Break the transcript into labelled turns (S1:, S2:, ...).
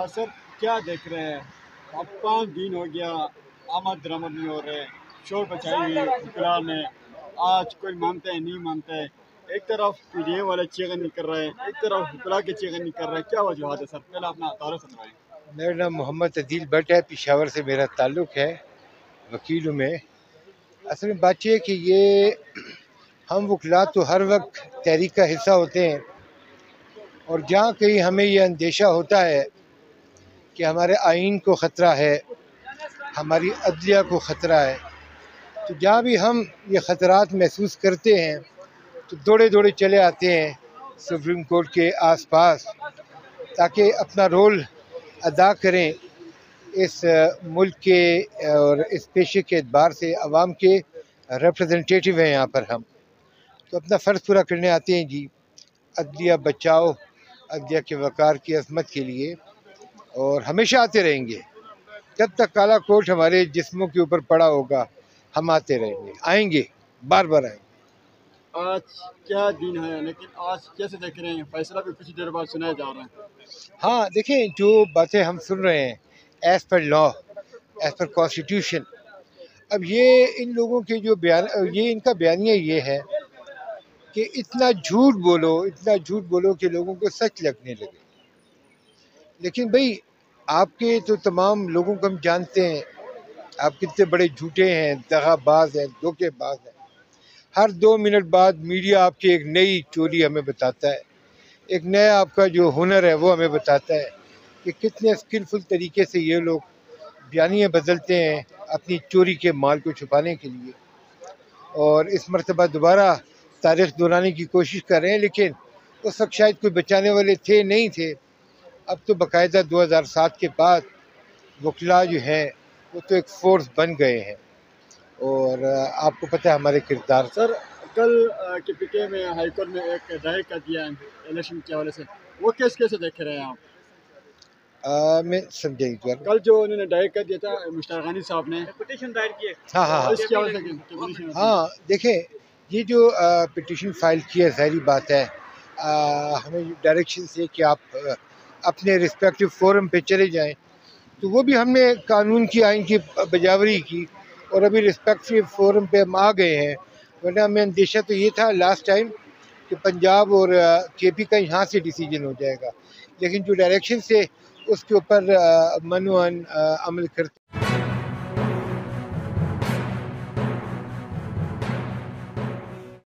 S1: Sir क्या देख रहे हैं, अब 5 दिन हो गया, आमद दरामद नहीं हो रहे, शोर बचाई हुई हुक्मरान ने, आज कोई मानते हैं नहीं मानते हैं, एक तरफ पीडीए वाले चेगन नहीं कर रहे हैं, एक तरफ हुक्मरान के चेगन नहीं कर रहे हैं, क्या वजूहत है सर? पहले अपना तारुफ सुनवाएं।
S2: मेरा नाम मोहम्मद अदील बट है, पेशावर से मेरा ताल्लुक़ है, वकील हूँ मैं। असल में बात यह है कि ये हम वकला तो हर वक्त तहरीक का हिस्सा होते हैं, और जहाँ कहीं हमें ये अंदेशा होता है कि हमारे आइन को ख़तरा है, हमारी अदलिया को ख़तरा है, तो जहाँ भी हम ये ख़तरात महसूस करते हैं तो दौड़े दौड़े चले आते हैं सुप्रीम कोर्ट के आसपास, ताकि अपना रोल अदा करें इस मुल्क के और इस पेशे के एतबार से। आवाम के रिप्रेजेंटेटिव हैं यहाँ पर हम, तो अपना फ़र्ज़ पूरा करने आते हैं जी। अदलिया बचाओ, अदलिया के वक़ार की अज़मत के लिए, और हमेशा आते रहेंगे जब तक काला कोट हमारे जिस्मों के ऊपर पड़ा होगा। हम आते रहेंगे, आएंगे, बार बार आएंगे।
S1: आज क्या दिन है, लेकिन आज कैसे देख रहे हैं, फैसला भी कुछ देर बाद सुनाया जा रहा है।
S2: हाँ देखें, जो बातें हम सुन रहे हैं as per law, as per constitution, अब ये इन लोगों के जो बयान, ये इनका बयानिया ये है कि इतना झूठ बोलो कि लोगों को सच लगने लगे। लेकिन भाई, आपके तो तमाम लोगों को हम जानते हैं, आप कितने बड़े झूठे हैं, दगाबाज हैं, धोखेबाज हैं। हर 2 मिनट बाद मीडिया आपकी एक नई चोरी हमें बताता है, एक नया आपका जो हुनर है वो हमें बताता है कि कितने स्किलफुल तरीके से ये लोग बयानियाँ बदलते हैं अपनी चोरी के माल को छुपाने के लिए। और इस मरतबा दोबारा तारीख़ दोहराने की कोशिश कर रहे हैं, लेकिन उस वक्त शायद कोई बचाने वाले थे नहीं थे। अब तो बाकायदा 2007 के बाद वकला जो हैं वो तो एक फोर्स बन गए हैं, और आपको पता है हमारे किरदार।
S1: सर कल के पीके में हाई कोर्ट में एक राय का दिया इलेक्शन के हवाले से, वो केस कैसे देख रहे हैं आप?
S2: मैं समझेंगे
S1: कल जो उन्होंने दायर कर दिया था मुश्ताक गानी साहब ने पिटीशन दायर किए,
S2: हाँ,
S1: इसके हवाले से।
S2: हाँ देखें, ये जो पिटीशन फाइल की है, ज़ाहिर बात है हमें डायरेक्शन से कि आप अपने रिस्पेक्टिव फोरम पे चले जाएं, तो वो भी हमने कानून की, आइन की बजावरी की, और अभी रिस्पेक्टिव फोरम पे हम आ गए हैं। वरना हमें अंदेशा तो ये था लास्ट टाइम कि पंजाब और केपी का यहाँ से डिसीजन हो जाएगा, लेकिन जो डायरेक्शन से उसके ऊपर मनोअन अमल करते